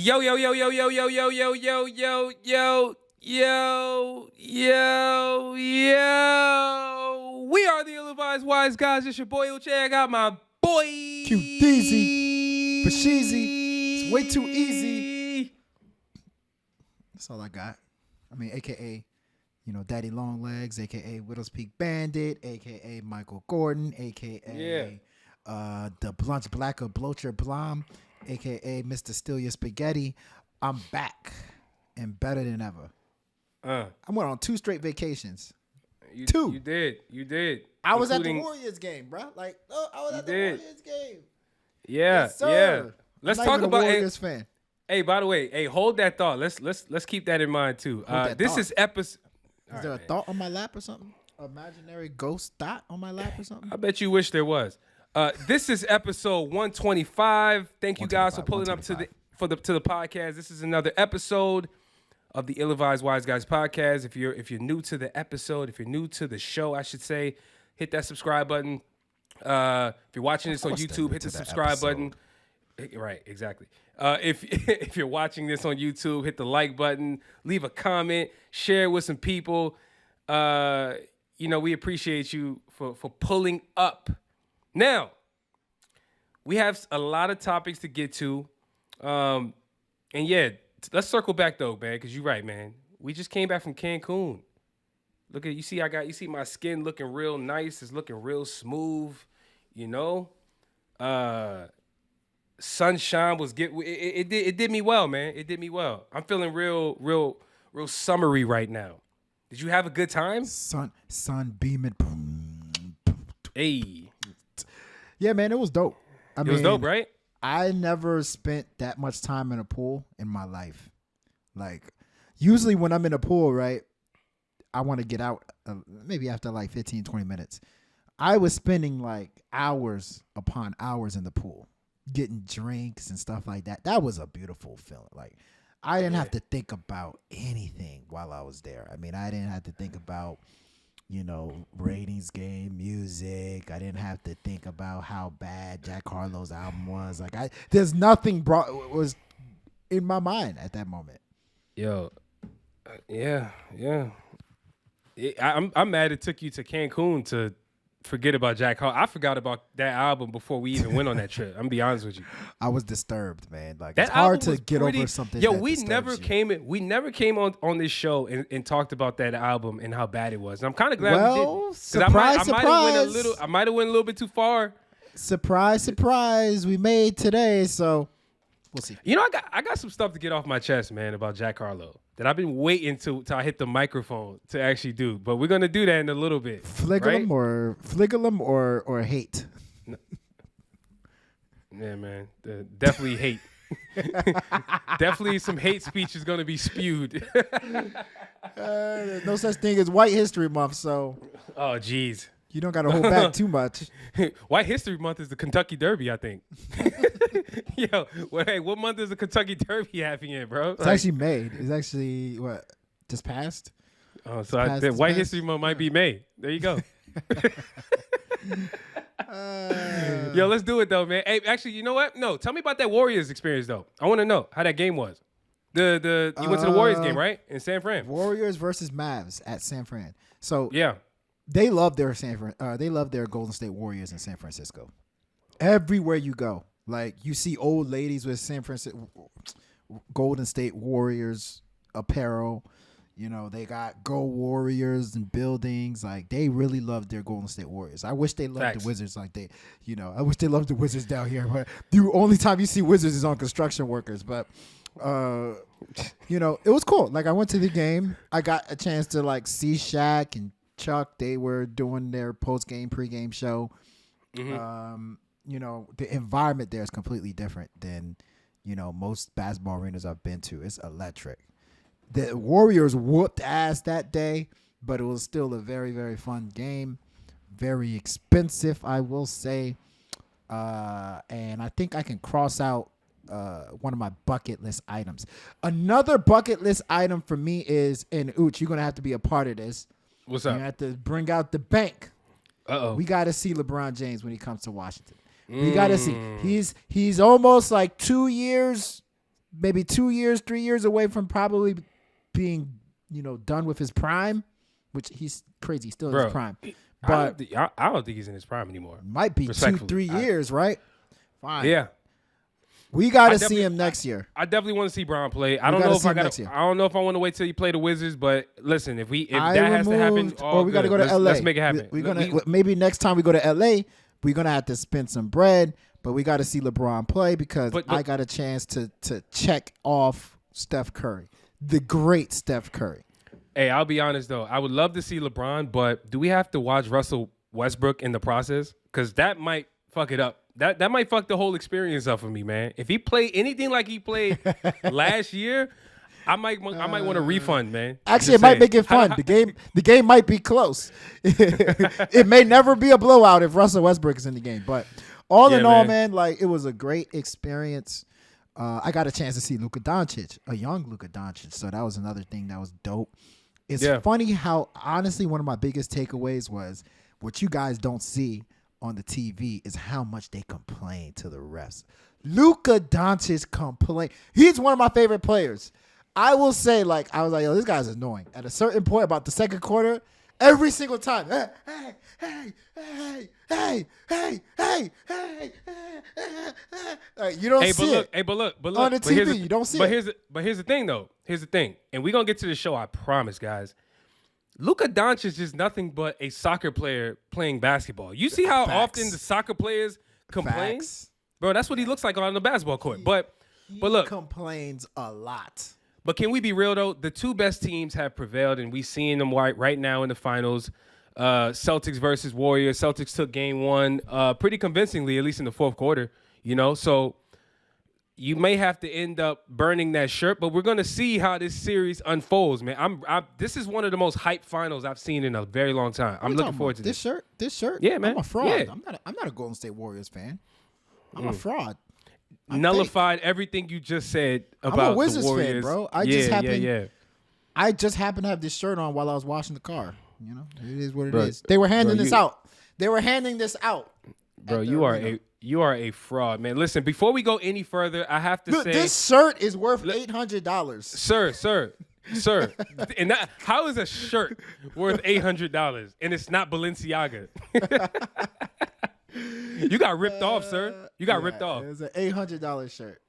Yo, yo, yo, yo, yo, yo, yo, yo, yo, yo, yo, yo, yo, yo. We are the ill-advised wise guys. It's your boy Uchay. I got my boy QDeezy for Sheezy. It's way too easy. That's all I got. I mean, AKA, Daddy Longlegs, AKA Widow's Peak Bandit, AKA Michael Gordon, AKA the Blunch Blacker Blocher Blom, AKA Mr. Steal Your Spaghetti. I'm back and better than ever. I went on 2 straight vacations. Two. You did. I was at the Warriors game, bro. I was at the Warriors game. Yeah, yes, sir. Let's I'm talk not even about a Warriors fan. Hey, by the way, hold that thought. Let's keep that in mind too. This is episode. Is there a thought on my lap or something? Imaginary ghost thought on my lap or something? I bet you wish there was. This is episode 125. Thank you guys for pulling up to the podcast. This is another episode of the Ill-Advised Wise Guys podcast. If you're new to the episode, if you're new to the show, I should say, hit that subscribe button. If you're watching this on YouTube, hit the subscribe button. Right, exactly. If you're watching this on YouTube, hit the like button, leave a comment, share it with some people. We appreciate you for pulling up. Now, we have a lot of topics to get to. Let's circle back though, man, because you're right, man. We just came back from Cancun. Look at you see my skin looking real nice. It's looking real smooth, Sunshine was it did me well, man. It did me well. I'm feeling real summery right now. Did you have a good time? Sun beaming. Hey. Yeah, man, it was dope. It was dope, right? I never spent that much time in a pool in my life. Like, usually when I'm in a pool, right, I want to get out maybe after like 15, 20 minutes. I was spending like hours upon hours in the pool, getting drinks and stuff like that. That was a beautiful feeling. Like, I didn't have to think about anything while I was there. I mean, I didn't have to think about, ratings game, music. I didn't have to think about how bad Jack Harlow's album was. Like, there's nothing was in my mind at that moment. Yo, yeah. I'm mad it took you to Cancun to forget about Jack Harlow. I forgot about that album before we even went on that trip. I'm gonna be honest with you. I was disturbed, man. Like, that it's hard to get over something. Yo, that we never came on this show and talked about that album and how bad it was. And I'm kind of glad we didn't. Surprise! I might have went a little bit too far. Surprise! We made today, so we'll see. I got some stuff to get off my chest, man, about Jack Harlow that I've been waiting till I hit the microphone to actually do. But we're gonna do that in a little bit. Fligglum or hate. No. Yeah, man. Definitely hate. Definitely some hate speech is gonna be spewed. No such thing as White History Month, so. Oh, jeez. You don't got to hold back too much. White History Month is the Kentucky Derby, I think. Yo, what month is the Kentucky Derby happening, bro? It's actually May. It's actually, just passed? Oh, so White History Month might be May. There you go. Yo, let's do it, though, man. Hey, actually, you know what? No, tell me about that Warriors experience, though. I want to know how that game was. You went to the Warriors game, right? In San Fran. Warriors versus Mavs at San Fran. So, yeah. They love their Golden State Warriors in San Francisco. Everywhere you go, like, you see old ladies with San Francisco Golden State Warriors apparel. They got Go Warriors and buildings. Like, they really love their Golden State Warriors. I wish they loved the Wizards like they, I wish they loved the Wizards down here. But the only time you see Wizards is on construction workers. But it was cool. Like, I went to the game. I got a chance to like see Shaq and Chuck. They were doing their post-game, pre-game show. Mm-hmm. The environment there is completely different than, most basketball arenas I've been to. It's electric. The Warriors whooped ass that day, but it was still a very, very fun game. Very expensive, I will say. And I think I can cross out one of my bucket list items. Another bucket list item for me is, and Uch, you're going to have to be a part of this. What's up? You have to bring out the bank. Uh-oh. We got to see LeBron James when he comes to Washington. We got to see. He's almost like 2 years maybe 2 years, 3 years away from probably being, done with his prime, which he's crazy, still in his prime. But I don't think he's in his prime anymore. Might be 2-3 years, right? Fine. Yeah. We got to see him next year. I definitely want to see Bron play. I don't know if I want to wait till he play the Wizards, but listen, if that has to happen, we got to go to LA. Let's make it happen. Maybe next time we go to LA, we're gonna have to spend some bread, but we got to see LeBron play because I got a chance to check off Steph Curry, the great Steph Curry. Hey, I'll be honest though, I would love to see LeBron, but do we have to watch Russell Westbrook in the process? Because that might fuck it up. That might fuck the whole experience up for me, man. If he played anything like he played last year, I might want a refund, man. Actually, it might make it fun. The game might be close. It may never be a blowout if Russell Westbrook is in the game. But all in all, man, like it was a great experience. I got a chance to see Luka Doncic, a young Luka Doncic. So that was another thing that was dope. It's funny how honestly one of my biggest takeaways was what you guys don't see on the TV is how much they complain to the refs. Luka Doncic complain. He's one of my favorite players. I will say, I was like, yo, this guy's annoying. At a certain point about the second quarter, every single time, you don't see it. But look. On the TV, you don't see it. But here's the thing, though. Here's the thing. And we're going to get to the show, I promise, guys. Luka Doncic is nothing but a soccer player playing basketball. You see how often the soccer players complain? Bro, that's what he looks like on the basketball court. But look. He complains a lot. But can we be real, though? The two best teams have prevailed, and we're seeing them right now in the finals. Celtics versus Warriors. Celtics took game one pretty convincingly, at least in the fourth quarter. So you may have to end up burning that shirt, but we're going to see how this series unfolds, man. This is one of the most hyped finals I've seen in a very long time. I'm looking forward to this. This shirt? Yeah, man. I'm a fraud. Yeah. I'm not a Golden State Warriors fan. I'm a fraud. Nullified everything you just said about I'm a Wizards the Warriors. fan, bro. I just happened to have this shirt on while I was washing the car. It is what it is. They were handing this out. Bro, you are a fraud, man. Listen, before we go any further, I have to say this shirt is worth $800. Sir. And how is a shirt worth $800 and it's not Balenciaga? You got ripped off, sir. You got ripped off. It was an $800 shirt.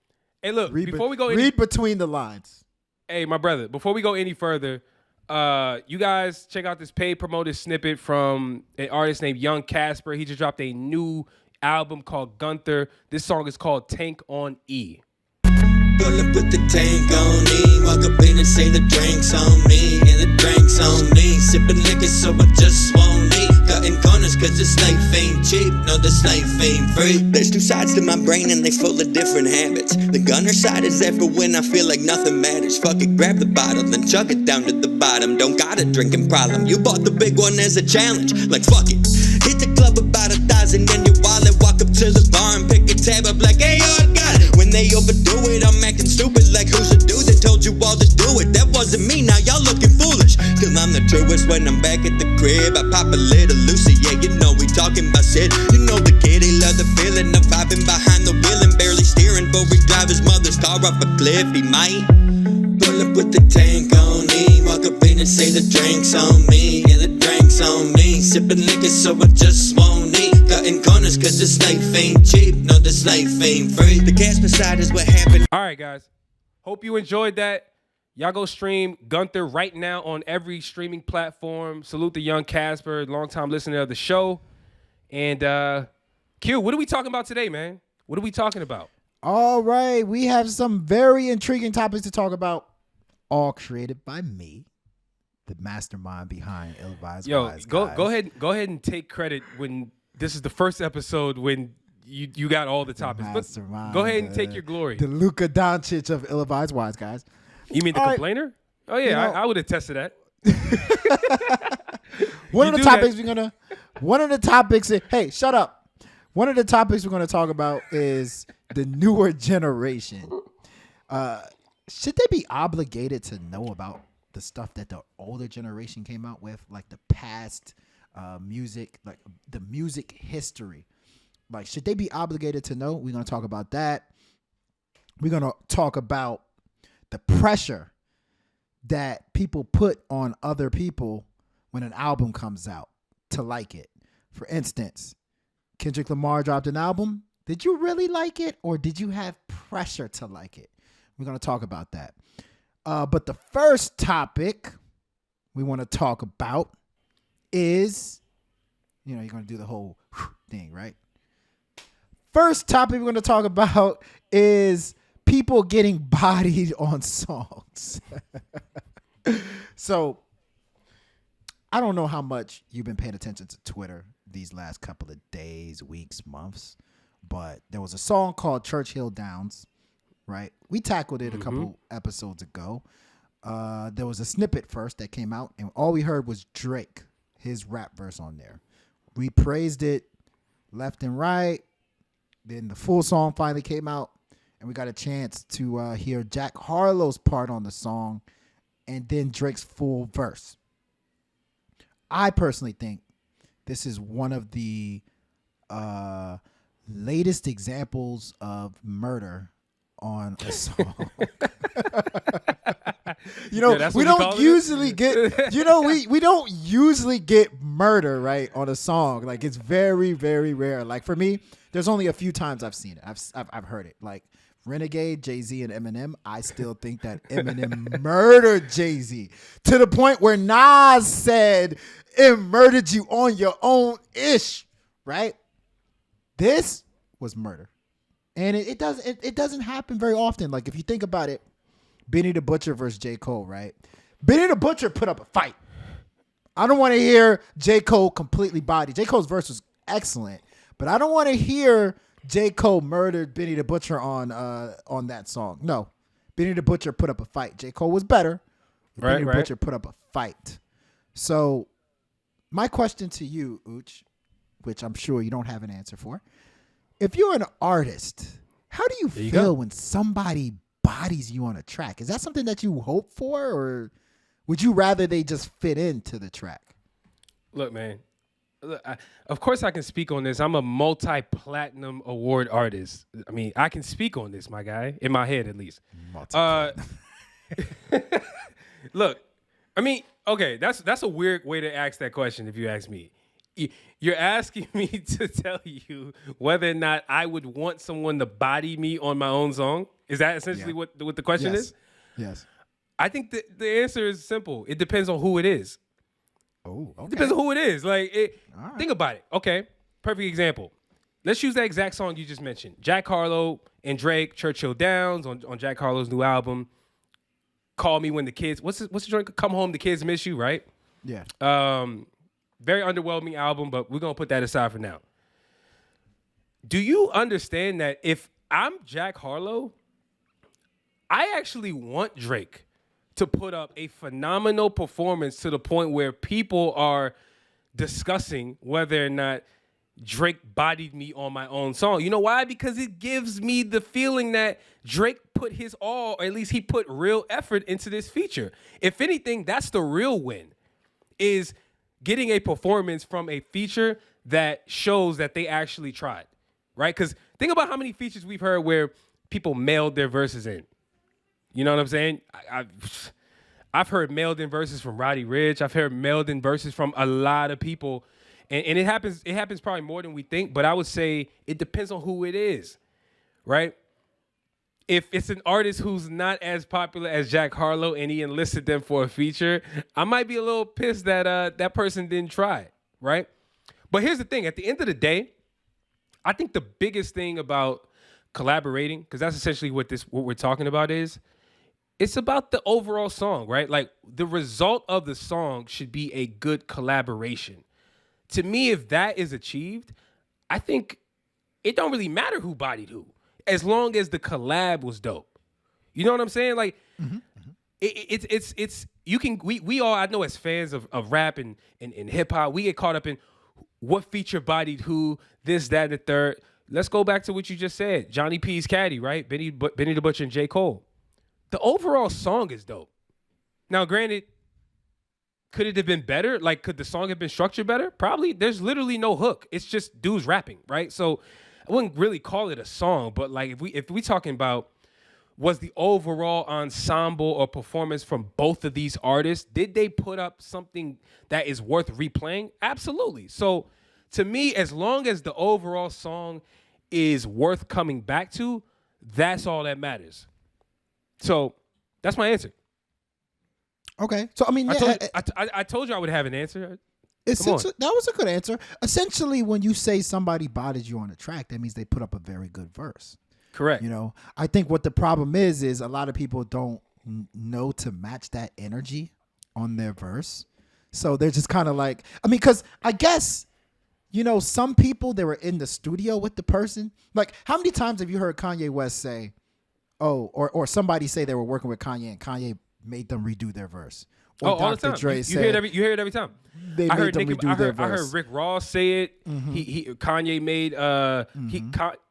Hey, look, before we go read between the lines. Hey, my brother, before we go any further, you guys check out this paid promoted snippet from an artist named Young Cvsper. He just dropped a new album called Gunther. This song is called Tank on E. Pull up with the tank on E. Walk up in and say the drinks on me. And the drinks on me. Sipping liquor so I just won't eat. Cutting corners cause this life ain't cheap. No, this life ain't free. There's two sides to my brain and they full of different habits. The gunner side is there for when I feel like nothing matters. Fuck it, grab the bottle, then chug it down to the bottom. Don't got a drinking problem. You bought the big one as a challenge. Like fuck it. Hit the club about 1,000 in your wallet. Walk up to the bar and pick a tab up like, hey, yo, I got it. When they overdo it, I'm acting stupid like who's the dude that told you all to do it? That wasn't me, now y'all looking foolish. Till I'm the truest when I'm back at the crib. I pop a little Lucy, yeah, you know we talking about shit. You know the kid, he love the feeling of vibing behind the wheel and barely steering. But we drive his mother's car off a cliff, he might pull up with the tank on E. Walk up in and say the drinks on me. Yeah, the drinks on me. Sipping liquor so I just won't eat. Cutting corners cause this life ain't cheap. No, this life ain't free. The cash beside is what happened. All right, guys. Hope you enjoyed that. Y'all go stream Gunther right now on every streaming platform. Salute to Young Cvsper, longtime listener of the show. And Q, what are we talking about today, man? What are we talking about? All right. We have some very intriguing topics to talk about, all created by me, the mastermind behind Ill-Advised Wise Guys. Go ahead and take credit when this is the first episode when you got all the topics. But go ahead and take your glory. The Luka Doncic of Ill-Advised Wise Guys. You mean the complainer? Oh yeah, I would attest to that. One of the topics. Hey, shut up. One of the topics we're gonna talk about is the newer generation. Should they be obligated to know about the stuff that the older generation came out with, like the past music, like the music history? Like, should they be obligated to know? We're gonna talk about that. we're going to talk about the pressure that people put on other people when an album comes out to like it. For instance, Kendrick Lamar dropped an album. Did you really like it, or did you have pressure to like it? We're going to talk about that. But the first topic we want to talk about is, you're going to do the whole thing, right? First topic we're going to talk about is people getting bodied on songs. So I don't know how much you've been paying attention to Twitter these last couple of days, weeks, months, but there was a song called Churchill Downs, right? We tackled it a couple episodes ago. There was a snippet first that came out, and all we heard was Drake, his rap verse on there. We praised it left and right. Then the full song finally came out, and we got a chance to hear Jack Harlow's part on the song and then Drake's full verse. I personally think this is one of the latest examples of murder on a song. We don't usually get, we don't usually get murder, right, on a song. Like, it's very, very rare. Like, for me, there's only a few times I've seen it. I've heard it. Like, Renegade, Jay-Z, and Eminem, I still think that Eminem murdered Jay-Z to the point where Nas said it murdered you on your own ish, right? This was murder. And it doesn't happen very often. Like, if you think about it, Benny the Butcher versus J. Cole, right? Benny the Butcher put up a fight. I don't want to hear J. Cole completely bodied. J. Cole's verse was excellent, but I don't want to hear J. Cole murdered Benny the Butcher on that song. No. Benny the Butcher put up a fight. J. Cole was better. Benny the Butcher put up a fight. So my question to you, Uch, which I'm sure you don't have an answer for. If you're an artist, how do you feel when somebody bodies you on a track? Is that something that you hope for, or would you rather they just fit into the track? Look, man. Of course I can speak on this. I'm a multi-platinum award artist. I mean, I can speak on this, my guy, in my head at least. Look, I mean, okay, that's a weird way to ask that question if you ask me. You're asking me to tell you whether or not I would want someone to body me on my own song? Is that essentially what the question is? Yes. I think the answer is simple. It depends on who it is. Oh, okay. Depends on who it is. Like, right. Think about it. Okay, perfect example. Let's use that exact song you just mentioned. Jack Harlow and Drake, Churchill Downs on Jack Harlow's new album. Call Me When the Kids. What's the joint? Come Home, the Kids Miss You, right? Yeah. Very underwhelming album, but we're gonna put that aside for now. Do you understand that if I'm Jack Harlow, I actually want Drake to put up a phenomenal performance to the point where people are discussing whether or not Drake bodied me on my own song. You know why? Because it gives me the feeling that Drake put his all, or at least he put real effort into this feature. If anything, that's the real win, is getting a performance from a feature that shows that they actually tried, right? Because think about how many features we've heard where people mailed their verses in. You know what I'm saying? I've heard mailed in verses from Roddy Ricch. I've heard mailed in verses from a lot of people. And it happens probably more than we think, but I would say it depends on who it is, right? If it's an artist who's not as popular as Jack Harlow and he enlisted them for a feature, I might be a little pissed that that person didn't try, right? But here's the thing. At the end of the day, I think the biggest thing about collaborating, because that's essentially what we're talking about is, it's about the overall song, right? Like, the result of the song should be a good collaboration. To me, if that is achieved, I think it don't really matter who bodied who, as long as the collab was dope. You know what I'm saying? Like, it's you can we all, I know, as fans of rap and hip hop, we get caught up in what feature bodied who, this, that, and the third. Let's go back to what you just said. Johnny P's Caddy, right? Benny the Butcher and J. Cole. The overall song is dope. Now, granted, could it have been better? Like, could the song have been structured better? Probably. There's literally no hook. It's just dudes rapping, right? So I wouldn't really call it a song, but like if we talking about was the overall ensemble or performance from both of these artists, did they put up something that is worth replaying? Absolutely. So to me, as long as the overall song is worth coming back to, that's all that matters. So that's my answer. Okay. So, I mean, I told you I would have an answer. Essentially, that was a good answer. Essentially, when you say somebody bodied you on a track, that means they put up a very good verse. Correct. You know, I think what the problem is a lot of people don't know to match that energy on their verse. So they're just kind of like, I mean, because I guess, you know, some people, they were in the studio with the person. Like, how many times have you heard Kanye West say, oh, or somebody say they were working with Kanye and Kanye made them redo their verse? Or all the time. You hear it every time. I heard Rick Ross say it. Mm-hmm. Kanye made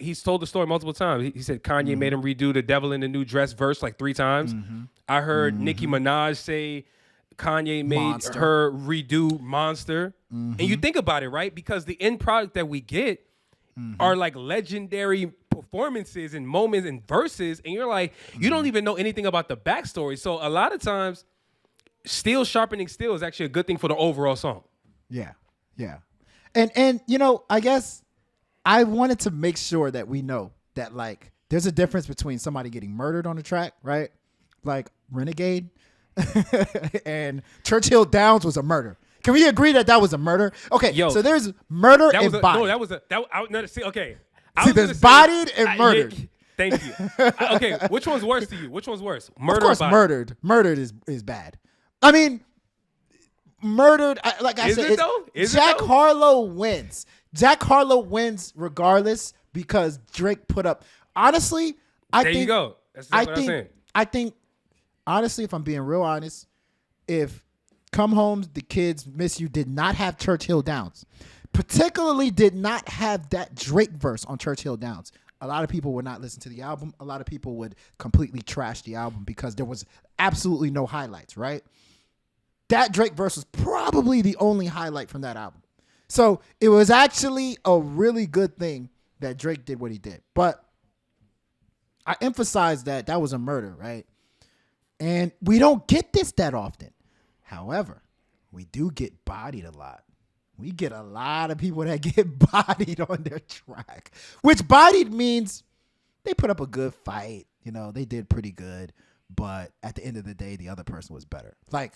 he's told the story multiple times. He said Kanye made him redo the Devil in the New Dress verse like 3 times. Mm-hmm. I heard Nicki Minaj say Kanye made her redo Monster. Mm-hmm. And you think about it, right? Because the end product that we get are like legendary performances and moments and verses, and you're like, you don't even know anything about the backstory. So a lot of times, steel sharpening steel is actually a good thing for the overall song. Yeah. And you know, I guess I wanted to make sure that we know that, like, there's a difference between somebody getting murdered on the track, right? Like Renegade and Churchill Downs was a murder. Can we agree that was a murder? Okay, so there's murder and bodied. Okay. There's bodied and murdered. Thank you. Okay, which one's worse to you? Which one's worse? Murder, of course, or murdered. Murdered is bad. I mean, murdered. Like I said, Jack Harlow wins. Jack Harlow wins regardless because Drake put up. Honestly, there you go. That's what I'm saying. I think, honestly, if I'm being real honest, if Come Home, The Kids Miss You did not have Churchill Downs, particularly did not have that Drake verse on Churchill Downs, a lot of people would not listen to the album. A lot of people would completely trash the album because there was absolutely no highlights, right? That Drake verse was probably the only highlight from that album. So it was actually a really good thing that Drake did what he did. But I emphasize that was a murder, right? And we don't get this that often. However, we do get bodied a lot. We get a lot of people that get bodied on their track, which bodied means they put up a good fight. You know, they did pretty good. But at the end of the day, the other person was better. Like,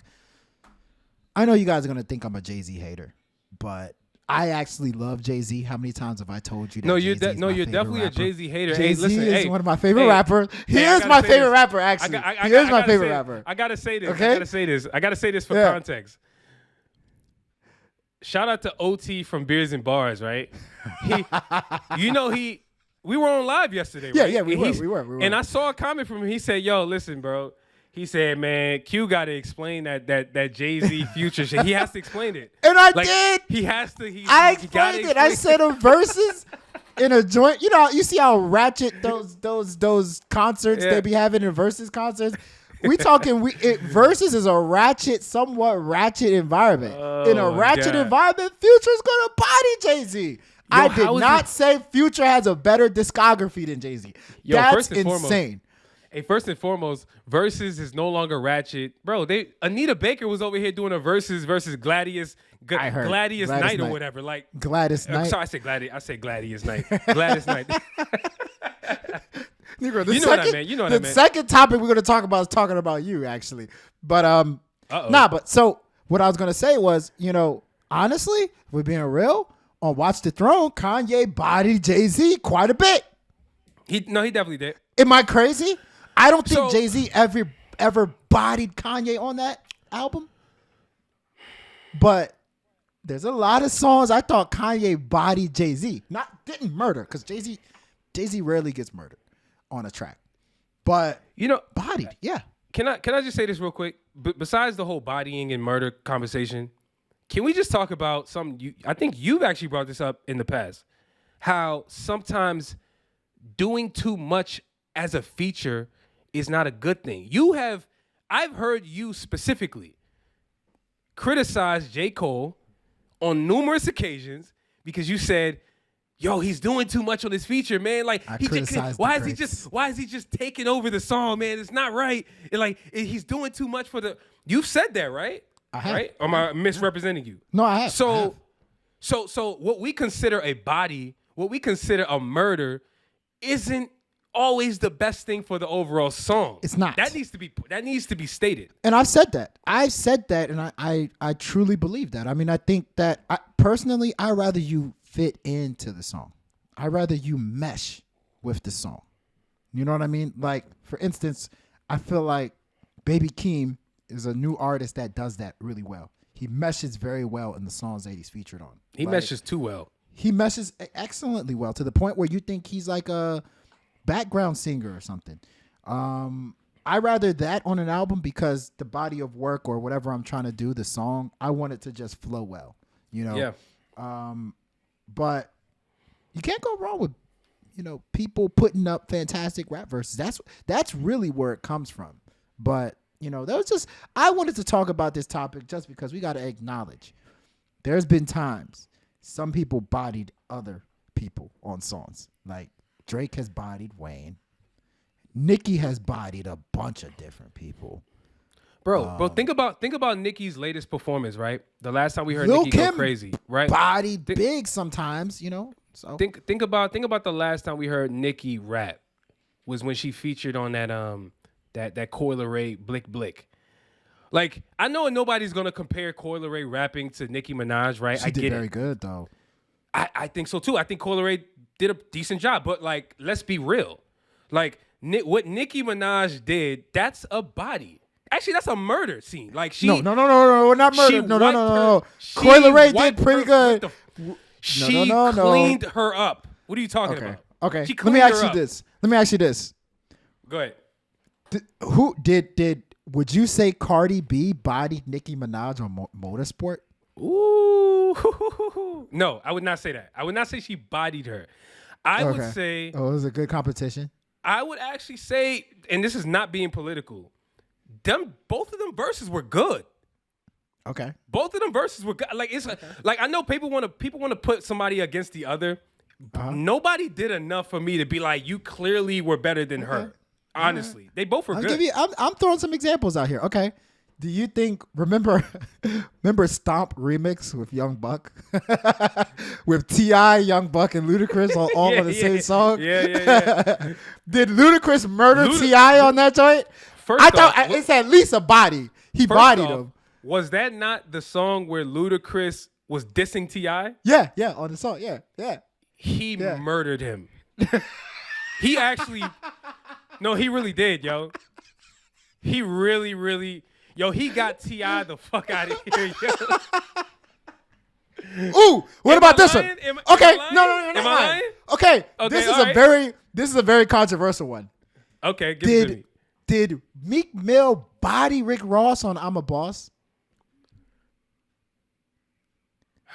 I know you guys are going to think I'm a Jay-Z hater, but I actually love Jay-Z. How many times have I told you that? You're definitely a Jay-Z hater. Jay-Z is one of my favorite rappers. He is my favorite rapper, actually. He is my favorite rapper. I got to say this. Okay? I got to say this for context. Shout out to OT from Beers and Bars, right? We were on live yesterday, right? Yeah, we were. And I saw a comment from him. He said, yo, listen, bro. He said, man, Q got to explain that Jay-Z Future shit. He has to explain it. And I did. He has to. I explained it. I said the verses in a joint. You know, you see how ratchet those concerts they be having in versus concerts. We talking. Versus is a somewhat ratchet environment. In a ratchet environment, Future's gonna body Jay-Z. I did not say Future has a better discography than Jay-Z. That's insane. Hey, first and foremost, Versus is no longer ratchet, bro. Anita Baker was over here doing a versus Gladys Knight or whatever. Like Gladys Knight. Sorry, I said Gladys Knight. Gladys Knight. Negro, the second topic we're going to talk about is talking about you, actually. But but so what I was going to say was, you know, honestly, if we're being real, on Watch the Throne, Kanye bodied Jay-Z quite a bit. He definitely did. Am I crazy? I don't think Jay-Z ever bodied Kanye on that album. But there's a lot of songs I thought Kanye bodied Jay-Z. Didn't murder, because Jay-Z rarely gets murdered on a track. But bodied, yeah. Can I just say this real quick? Besides the whole bodying and murder conversation, can we just talk about something? I think you've actually brought this up in the past. How sometimes doing too much as a feature is not a good thing. I've heard you specifically criticize J. Cole on numerous occasions because you said yo, he's doing too much on this feature, man. Like, why is he just taking over the song, man? It's not right. He's doing too much for the. You've said that, right? I have. Right? Or am I misrepresenting you? No, I have. So what we consider a body, what we consider a murder, isn't always the best thing for the overall song. It's not. That needs to be stated. And I've said that. And I truly believe that. I mean, I think that personally, I'd rather you fit into the song. I'd rather you mesh with the song. You know what I mean? Like, for instance, I feel like Baby Keem is a new artist that does that really well. He meshes very well in the songs that he's featured on. He meshes too well. He meshes excellently well to the point where you think he's like a background singer or something. I rather that on an album because the body of work or whatever I'm trying to do, the song, I want it to just flow well, you know? Yeah. But you can't go wrong with, people putting up fantastic rap verses. That's really where it comes from. But, I wanted to talk about this topic just because we got to acknowledge there's been times some people bodied other people on songs. Like Drake has bodied Wayne. Nicki has bodied a bunch of different people. Bro, think about Nicki's latest performance, right? The last time we heard Nicki go crazy, right? Bodied big sometimes, So think about the last time we heard Nicki rap was when she featured on that Coi Leray Blick Blick. Like, I know nobody's gonna compare Coi Leray rapping to Nicki Minaj, right? She did very good though. I think so too. I think Coi Leray did a decent job, but like, let's be real. Like, what Nicki Minaj did, that's a body. Actually, that's a murder scene. Like, she no, not murder. No. Coi Leray did pretty good. She cleaned her up. What are you talking about? Okay. Let me ask you this. Go ahead. Who did would you say Cardi B bodied Nicki Minaj on Motorsport? Ooh. No, I would not say that. I would not say she bodied her. I would say... Oh, it was a good competition? I would actually say, and this is not being political, both of them verses were good. Okay. Both of them verses were good. Like, it's like, I know people want to put somebody against the other. Nobody did enough for me to be like, you clearly were better than her. Honestly, they both were good. I'm throwing some examples out here. Okay. Do you think, remember Stomp remix with Young Buck? With T.I., Young Buck, and Ludacris all on the same song? Yeah. Did Ludacris murder T.I. on that joint? I thought it's at least a body. He bodied him. Was that not the song where Ludacris was dissing T.I.? Yeah, on the song. Yeah. He murdered him. He actually... No, he really did, yo. He really, really... Yo, he got T.I. the fuck out of here, yo. Ooh, what about this one? Okay, no. Am I lying? Okay, this is a very controversial one. Okay, give it to me. Did Meek Mill body Rick Ross on I'm a Boss?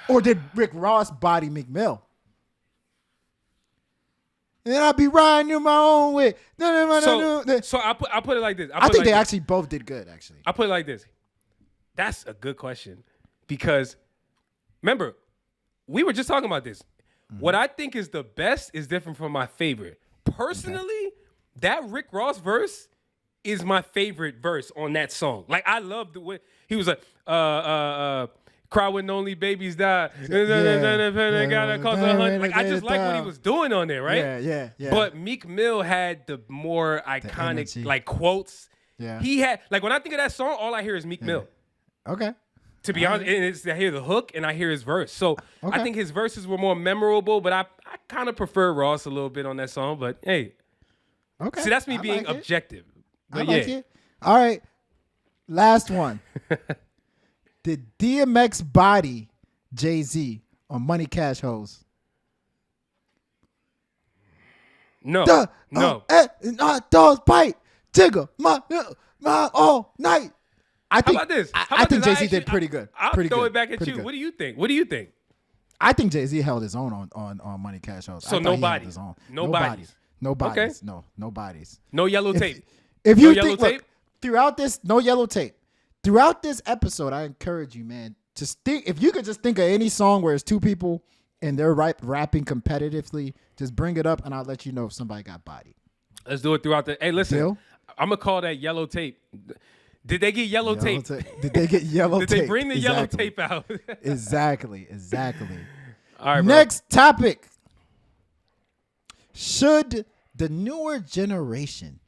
Or did Rick Ross body Meek Mill? And then I'll be riding in my own way. So I'll put it like this. I think they actually both did good, actually. I'll put it like this. That's a good question. Because, remember, we were just talking about this. Mm-hmm. What I think is the best is different from my favorite. Personally, that Rick Ross verse is my favorite verse on that song. Like, I love the way he was like, cry when only babies die. Gotta cost 100. Like, I just like what he was doing on there, right? Yeah. But Meek Mill had the more iconic, like, quotes. Yeah. He had, like, when I think of that song, all I hear is Meek Mill. Okay. To be honest, and I hear the hook and I hear his verse. So I think his verses were more memorable, but I kind of prefer Ross a little bit on that song. But hey, see, that's me being objective. But I like it. All right, last one. Did DMX body Jay-Z on Money Cash Hoes? No. Dogs bite. Jigger. My all night. How about this? I think Jay-Z did pretty good. I'll throw it back at you. Good. What do you think? I think Jay-Z held his own on Money Cash Hoes. So no bodies. No bodies. Okay. No bodies. No yellow tape. If you think, look, throughout this, no yellow tape. Throughout this episode, I encourage you, man, just think, if you could just think of any song where it's two people and they're rapping competitively, just bring it up and I'll let you know if somebody got bodied. Let's do it throughout the. Hey, listen, Deal? I'm gonna call that yellow tape. Did they get yellow tape? Did they get yellow tape? Did they bring the yellow Exactly. tape out? Exactly. All right, Next topic. Should the newer generation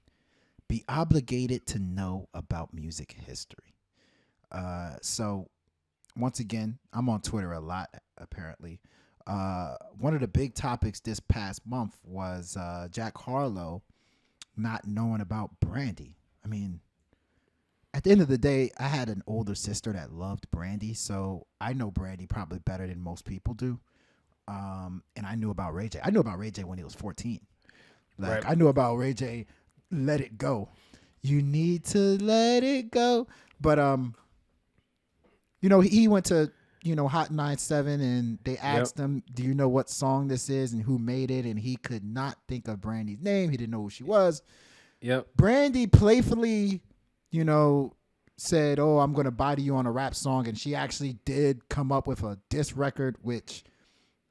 be obligated to know about music history? So once again, I'm on Twitter a lot, apparently. One of the big topics this past month was Jack Harlow not knowing about Brandy. I mean, at the end of the day, I had an older sister that loved Brandy, so I know Brandy probably better than most people do. And I knew about Ray J. I knew about Ray J when he was 14. Like, Right. I knew about Ray J, Let It Go. You need to let it go. But, he went to, Hot 97 and they asked him, do you know what song this is and who made it? And he could not think of Brandy's name. He didn't know who she was. Yep. Brandy playfully, said, oh, I'm going to body you on a rap song. And she actually did come up with a diss record, which,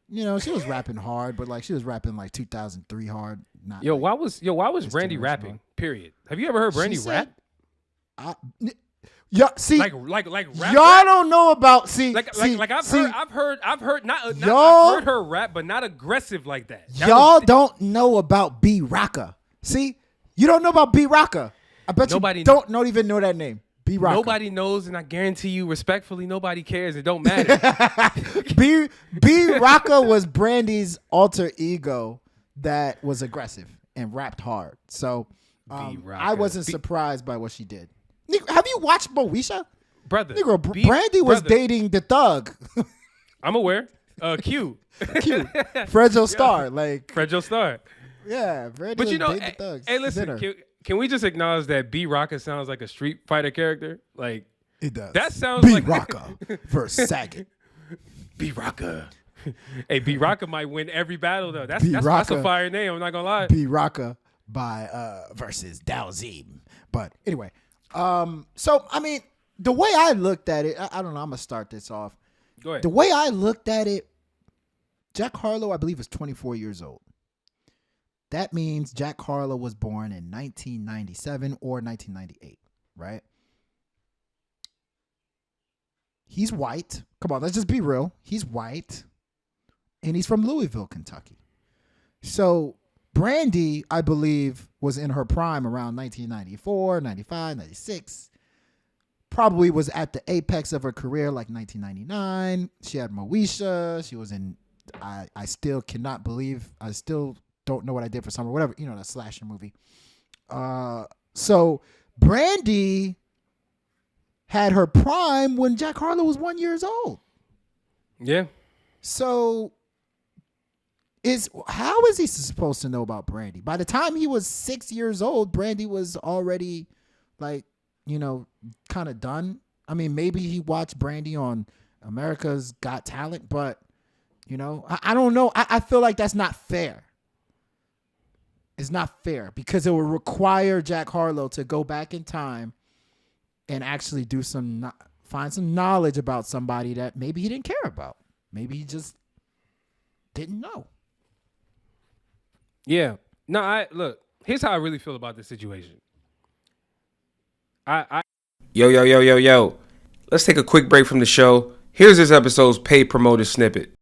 she was rapping hard, but like she was rapping like 2003 hard. Not Why was Brandy generation rapping? hard. Period. Have you ever heard Brandy She said- rap? Yeah, see, Like rap? y'all don't know about I've heard I've y'all- heard her rap, but not aggressive like that. y'all don't know about B Rocka. See, you don't know about B Rocka. I bet Nobody you don't even know that name. B Rocka. Nobody knows, and I guarantee you, respectfully, nobody cares. It don't matter. B Rocka was Brandy's alter ego that was aggressive and rapped hard. So B-Rocka. I wasn't surprised by what she did. Have you watched Moesha? Brother, Brandy was dating the thug. I'm aware. Q. Fredjo Star. Like, Fredjo Star. yeah, Brandy But was dating the thugs. hey, listen, can we just acknowledge that B Rocka sounds like a Street Fighter character? Like, it does. that sounds B like Rocka versus Saget. B Rocka. Hey, B Rocka might win every battle though. That's B-Rocka. a fire name. I'm not gonna lie. B Rocka by versus Dalzim. But anyway, so I mean, the way I looked at it, I don't know. I'm gonna start this off. Go ahead. The way I looked at it, Jack Harlow, I believe, is 24 years old. That means Jack Harlow was born in 1997 or 1998, right? He's white. Come on, let's just be real. He's white. And he's from Louisville, Kentucky. So Brandy, I believe, was in her prime around 1994, 95, 96. Probably was at the apex of her career like 1999. She had Moesha. She was in, I still cannot believe, I still don't know what I did for summer, whatever, that slasher movie. So Brandy had her prime when Jack Harlow was 1 year old. Yeah. So how is he supposed to know about Brandy? By the time he was 6 years old, Brandy was already like, kind of done. I mean, maybe he watched Brandy on America's Got Talent, but I don't know. I feel like that's not fair. It's not fair because it would require Jack Harlow to go back in time and actually find some knowledge about somebody that maybe he didn't care about. Maybe he just didn't know. Yeah. No, look, here's how I really feel about this situation. Yo. Let's take a quick break from the show. Here's this episode's paid promoter snippet.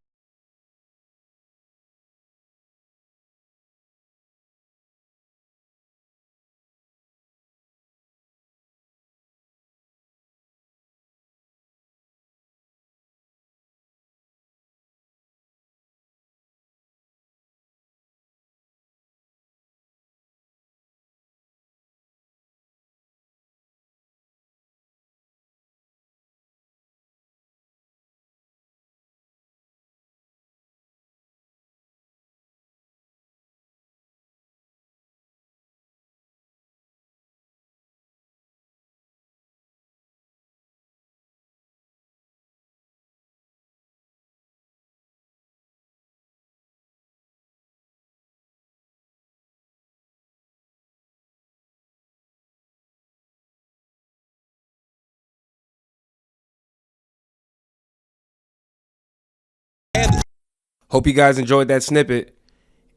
Hope you guys enjoyed that snippet.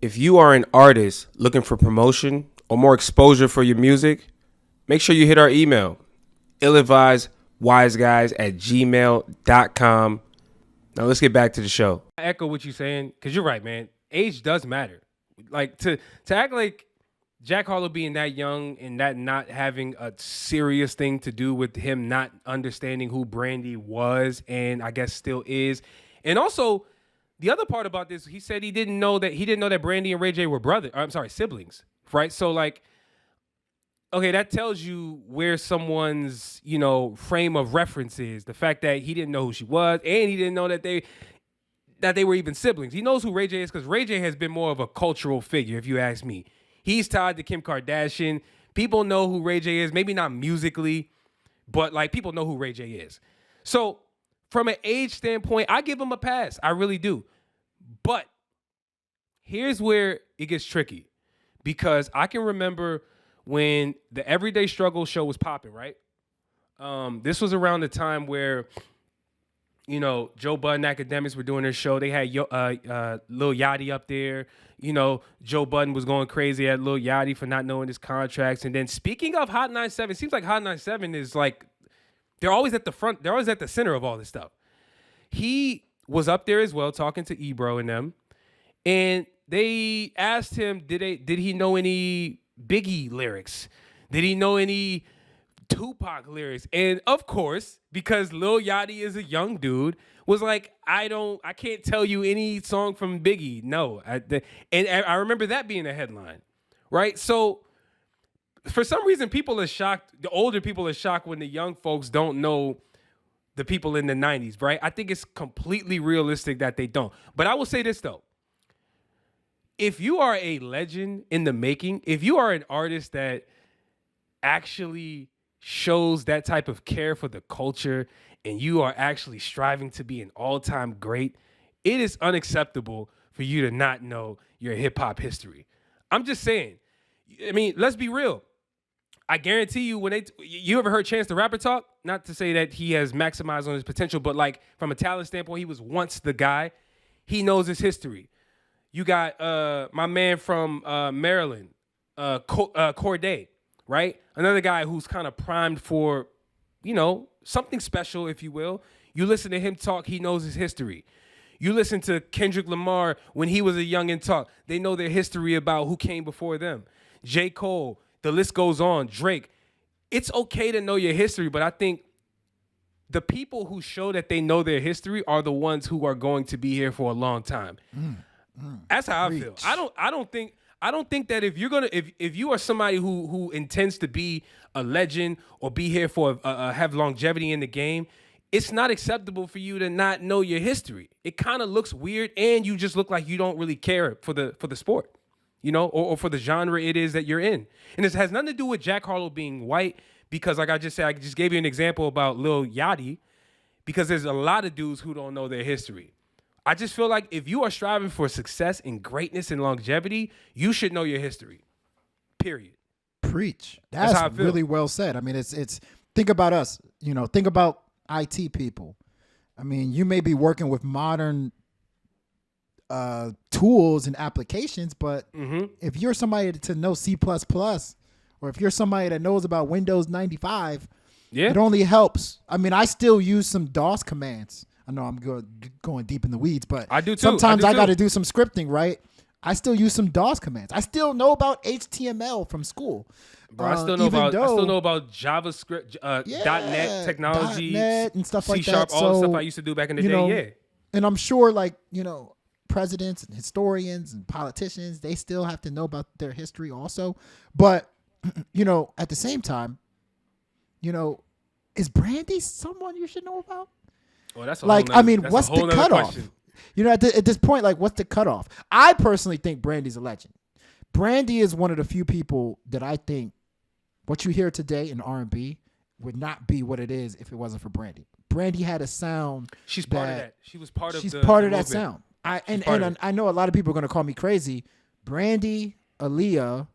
If you are an artist looking for promotion or more exposure for your music, make sure you hit our email, illadvisedwiseguys@gmail.com. Now let's get back to the show. I echo what you're saying, because you're right, man. Age does matter. Like to act like Jack Harlow being that young and that not having a serious thing to do with him not understanding who Brandy was and I guess still is. And also, the other part about this, he said he didn't know that Brandy and Ray J were siblings, right? So like, okay, that tells you where someone's, frame of reference is. The fact that he didn't know who she was and he didn't know that they were even siblings. He knows who Ray J is because Ray J has been more of a cultural figure, if you ask me. He's tied to Kim Kardashian. People know who Ray J is, maybe not musically, but like people know who Ray J is. So from an age standpoint, I give him a pass. I really do. But here's where it gets tricky, because I can remember when the Everyday Struggle show was popping, right? This was around the time where, Joe Budden Academics were doing their show. They had Lil Yachty up there. Joe Budden was going crazy at Lil Yachty for not knowing his contracts. And then speaking of Hot 97, it seems like Hot 97 is like, they're always at the front. They're always at the center of all this stuff. He was up there as well, talking to Ebro and them. And they asked him, did he know any Biggie lyrics? Did he know any Tupac lyrics? And of course, because Lil Yachty is a young dude, was like, I can't tell you any song from Biggie. No. And I remember that being a headline, right? So for some reason, people are shocked. The older people are shocked when the young folks don't know the people in the 90s, right? I think it's completely realistic that they don't. But I will say this, though. If you are a legend in the making, if you are an artist that actually shows that type of care for the culture and you are actually striving to be an all-time great, it is unacceptable for you to not know your hip-hop history. I'm just saying. I mean, let's be real. I guarantee you, you ever heard Chance the Rapper talk? Not to say that he has maximized on his potential, but like from a talent standpoint, he was once the guy. He knows his history. You got my man from Maryland, Corday, right? Another guy who's kind of primed for, something special, if you will. You listen to him talk, he knows his history. You listen to Kendrick Lamar when he was a youngin' talk. They know their history about who came before them. J. Cole, the list goes on. Drake. It's okay to know your history, but I think the people who show that they know their history are the ones who are going to be here for a long time. That's how I feel. I don't think that if you are somebody who intends to be a legend or be here for have longevity in the game, it's not acceptable for you to not know your history. It kind of looks weird, and you just look like you don't really care for the sport, or for the genre it is that you're in. And this has nothing to do with Jack Harlow being white, because like I just said, I just gave you an example about Lil Yachty, because there's a lot of dudes who don't know their history. I just feel like if you are striving for success and greatness and longevity, you should know your history. Period. Preach. That's how I feel. Really well said. I mean, it's think about us, think about IT people. I mean, you may be working with modern tools and applications, but if you're somebody to know C++, or if you're somebody that knows about Windows 95, it only helps. I mean, I still use some DOS commands. I know I'm going deep in the weeds, but I do too. Sometimes I got to do some scripting, right? I still use some DOS commands. I still know about HTML from school. Bro, I still know about JavaScript, .NET technology, .NET and stuff like C-sharp, that. all the stuff I used to do back in the day. Yeah, and I'm sure, presidents and historians and politicians, they still have to know about their history also. But at the same time, is Brandy someone you should know about? Well, that's what's the cutoff? Question. At this point, what's the cutoff? I personally think Brandy's a legend. Brandy is one of the few people that I think what you hear today in R&B would not be what it is if it wasn't for Brandy. Brandy had a sound. She's part of that. She was part of. She's part of that sound. I know a lot of people are going to call me crazy. Brandy, Aaliyah,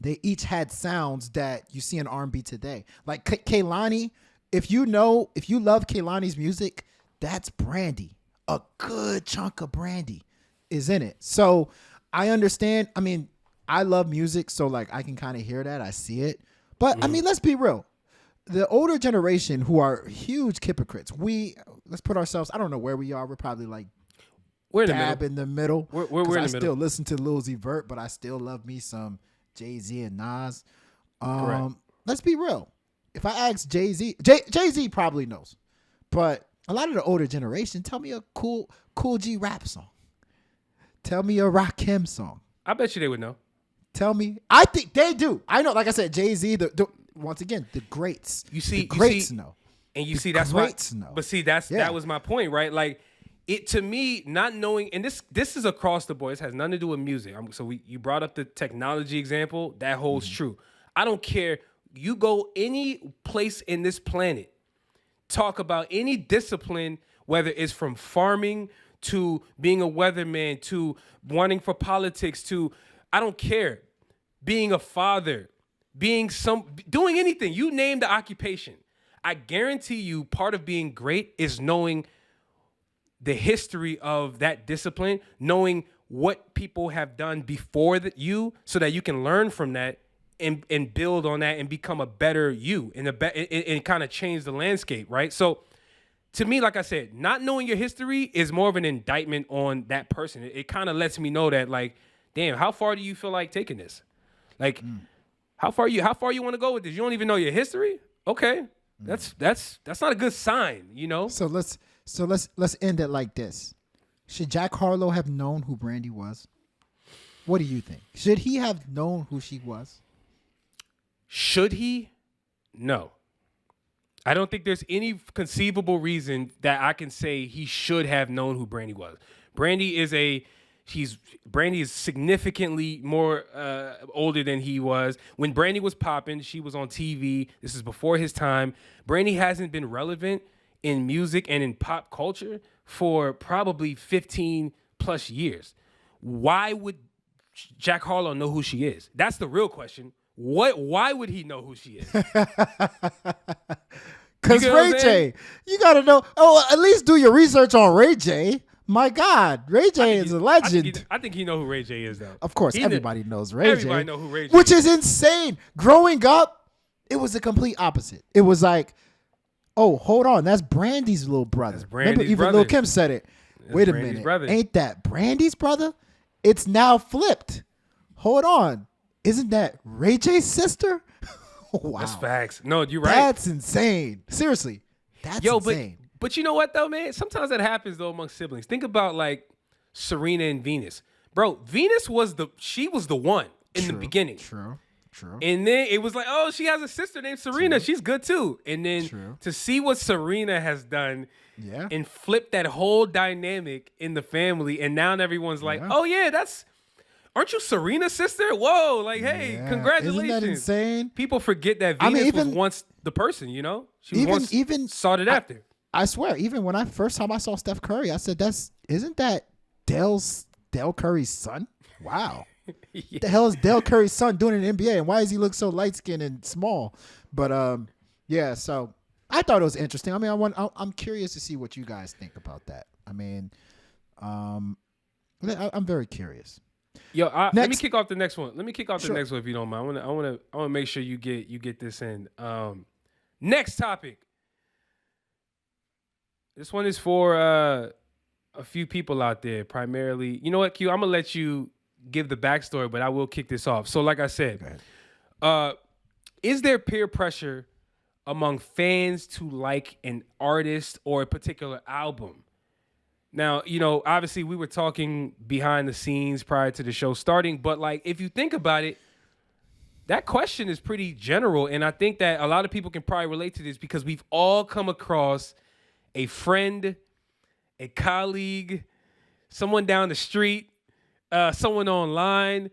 they each had sounds that you see in R&B today. Like Kehlani, if you love Kehlani's music, that's Brandy. a good chunk of Brandy is in it. So I understand. I mean, I love music, so like I can kind of hear that. I see it. But I mean, let's be real. The older generation who are huge hypocrites, let's put ourselves, I don't know where we are. We're probably like we're in the middle. We're in the middle. I still listen to Lil Uzi Vert, but I still love me some Jay-Z and Nas. Let's be real. If I ask Jay-Z, Jay-Z probably knows. But a lot of the older generation, tell me a cool G rap song. Tell me a Rakim song. I bet you they would know. Tell me. I think they do. I know, like I said, Jay-Z, once again, the greats. The greats know. And you the see, that's why. Greats know. But see, that was my point, right? Like, it to me, not knowing, and this is across the board. This has nothing to do with music. You brought up the technology example. That holds true. I don't care. You go any place in this planet, talk about any discipline, whether it's from farming to being a weatherman to wanting for politics to, I don't care, being a father, doing anything. You name the occupation. I guarantee you part of being great is knowing the history of that discipline, knowing what people have done before you so that you can learn from that and build on that and become a better you and kind of change the landscape, right? So to me, like I said, not knowing your history is more of an indictment on that person. It kind of lets me know that, like, damn, how far do you feel like taking this? Like, how far you want to go with this? You don't even know your history? Okay. That's not a good sign, you know? So let's end it like this. Should Jack Harlow have known who Brandy was? What do you think? Should he have known who she was? Should he? No. I don't think there's any conceivable reason that I can say he should have known who Brandy was. Brandy is significantly more older than he was. When Brandy was popping, she was on TV. This is before his time. Brandy hasn't been relevant in music and in pop culture for probably 15 plus years. Why would Jack Harlow know who she is? That's the real question. Why would he know who she is? Because Ray J. You got to know. Oh, at least do your research on Ray J. My God, Ray J is a legend. I think he know who Ray J is, though. Of course, everybody knows Ray J. Everybody know who Ray J which is insane. Growing up, it was the complete opposite. It was like, oh, hold on, that's Brandy's little brother. That's Brandy's Remember, even brother. Lil Kim said it. Wait a Brandy's minute, brother. Ain't that Brandy's brother? It's now flipped. Hold on, isn't that Ray J's sister? Wow, That's facts. No, you're right. That's insane. Seriously, that's insane. But you know what, though, man? Sometimes that happens, though, among siblings. Think about, like, Serena and Venus. Bro, Venus was the one in the beginning. True. And then it was like, oh, she has a sister named Serena. True. She's good, too. And then to see what Serena has done and flip that whole dynamic in the family, and now everyone's like, oh, yeah, aren't you Serena's sister? Whoa, like, hey, congratulations. Isn't that insane? People forget that Venus was once the person, you know? She was once sought it after. I swear, even when first time I saw Steph Curry, I said, isn't that Dell Curry's son? Wow. The hell is Dell Curry's son doing in the NBA, and why does he look so light skinned and small? But so I thought it was interesting. I mean, I'm curious to see what you guys think about that. I mean, I'm very curious. Yo, let me kick off the next one. The next one if you don't mind. I want to make sure you get this in. Next topic. This one is for a few people out there, primarily. You know what, Q? I'm gonna let you give the backstory, but I will kick this off. So, like I said, is there peer pressure among fans to like an artist or a particular album? Now, you know, obviously we were talking behind the scenes prior to the show starting, but like if you think about it, that question is pretty general, and I think that a lot of people can probably relate to this because we've all come across a friend, a colleague, someone down the street, someone online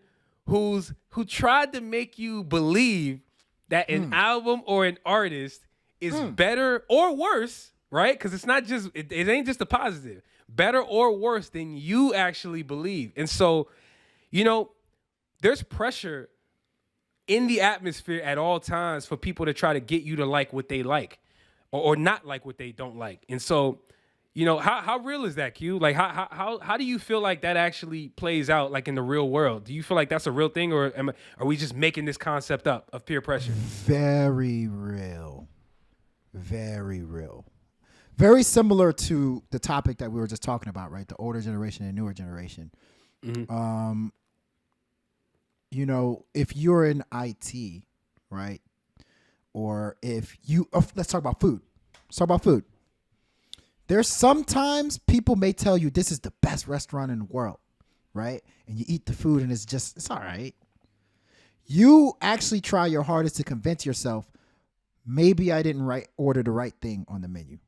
who tried to make you believe that an album or an artist is better or worse, right? Because it's not just it ain't just a positive. Better or worse than you actually believe. And so, you know, there's pressure in the atmosphere at all times for people to try to get you to like what they like or not like what they don't like. And so, You know, how real is that, Q? Like, how do you feel like that actually plays out, like in the real world? Do you feel like that's a real thing, or are we just making this concept up of peer pressure? Very real. Very real. Very similar to the topic that we were just talking about, right? The older generation and newer generation. Mm-hmm. You know, if you're in IT, right? Or if you, let's talk about food. Let's talk about food. There's sometimes people may tell you this is the best restaurant in the world, right? And you eat the food and it's all right. You actually try your hardest to convince yourself, maybe I didn't order the right thing on the menu.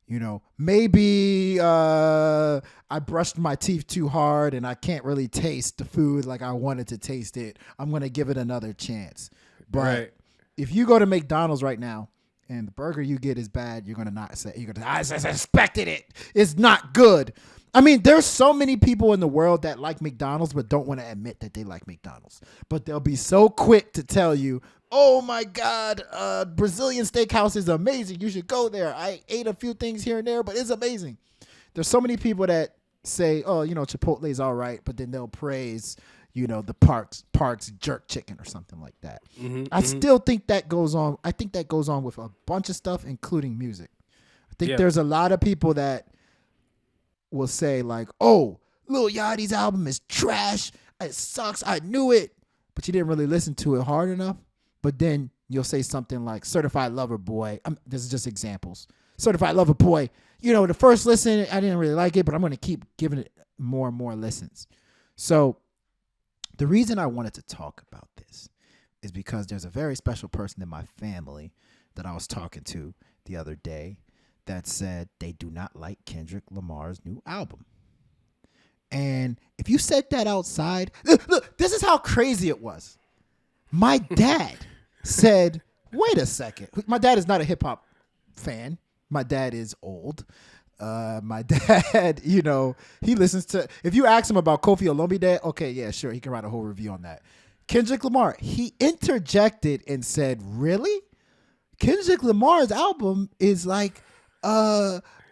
You know, maybe I brushed my teeth too hard and I can't really taste the food like I wanted to taste it. I'm going to give it another chance. But if you go to McDonald's right now and the burger you get is bad, you're going to not say, I suspected it. It's not good. I mean, there's so many people in the world that like McDonald's but don't want to admit that they like McDonald's. But they'll be so quick to tell you, oh my God, Brazilian steakhouse is amazing. You should go there. I ate a few things here and there, but it's amazing. There's so many people that say, oh, you know, Chipotle is all right, but then they'll praise, you know, the Parks jerk chicken or something like that. I still think that goes on. I think that goes on with a bunch of stuff, including music. I think there's a lot of people that will say like, oh, Lil Yachty's album is trash. It sucks. I knew it. But you didn't really listen to it hard enough. But then you'll say something like Certified Lover Boy. This is just examples. Certified Lover Boy. You know, the first listen, I didn't really like it, but I'm going to keep giving it more and more listens. So the reason I wanted to talk about this is because there's a very special person in my family that I was talking to the other day that said they do not like Kendrick Lamar's new album. And if you said that outside, look, this is how crazy it was. My dad said, wait a second. My dad is not a hip hop fan. My dad is old. My dad, you know, he listens to, if you ask him about Kofi Olomide, okay, yeah, sure. He can write a whole review on that. Kendrick Lamar, he interjected and said, really? Kendrick Lamar's album is like,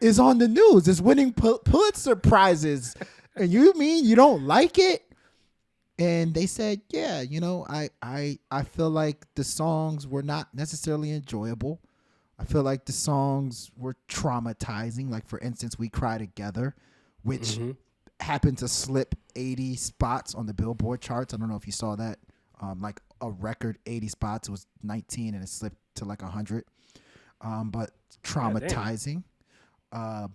is on the news. It's winning Pulitzer prizes. And you mean you don't like it? And they said, yeah, you know, I feel like the songs were not necessarily enjoyable. I feel like the songs were traumatizing. Like, for instance, We Cry Together, which happened to slip 80 spots on the Billboard charts. I don't know if you saw that. Like a record 80 spots. It was 19 and it slipped to like 100. But traumatizing.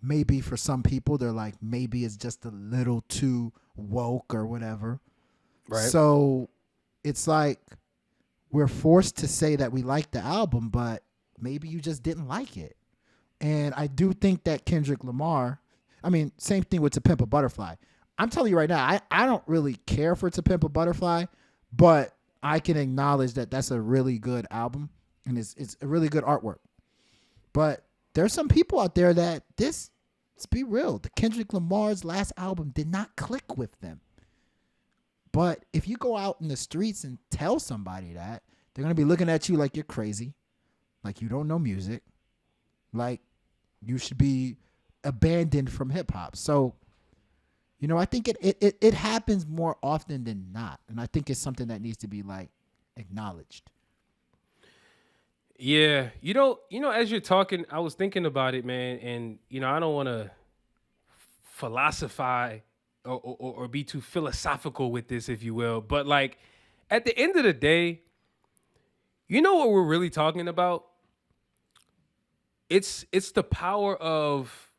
Maybe for some people, they're like, maybe it's just a little too woke or whatever. Right. So it's like we're forced to say that we like the album, but maybe you just didn't like it. And I do think that Kendrick Lamar, I mean, same thing with To Pimp a Butterfly. I'm telling you right now, I don't really care for To Pimp a Butterfly, but I can acknowledge that that's a really good album and it's a really good artwork. But there's some people out there that let's be real, the Kendrick Lamar's last album did not click with them. But if you go out in the streets and tell somebody that, they're going to be looking at you like you're crazy, like you don't know music, like you should be abandoned from hip hop. So, you know, I think it happens more often than not. And I think it's something that needs to be like acknowledged. Yeah. You know, as you're talking, I was thinking about it, man. And, you know, I don't want to philosophize or be too philosophical with this, if you will. But like at the end of the day, you know what we're really talking about? It's the power of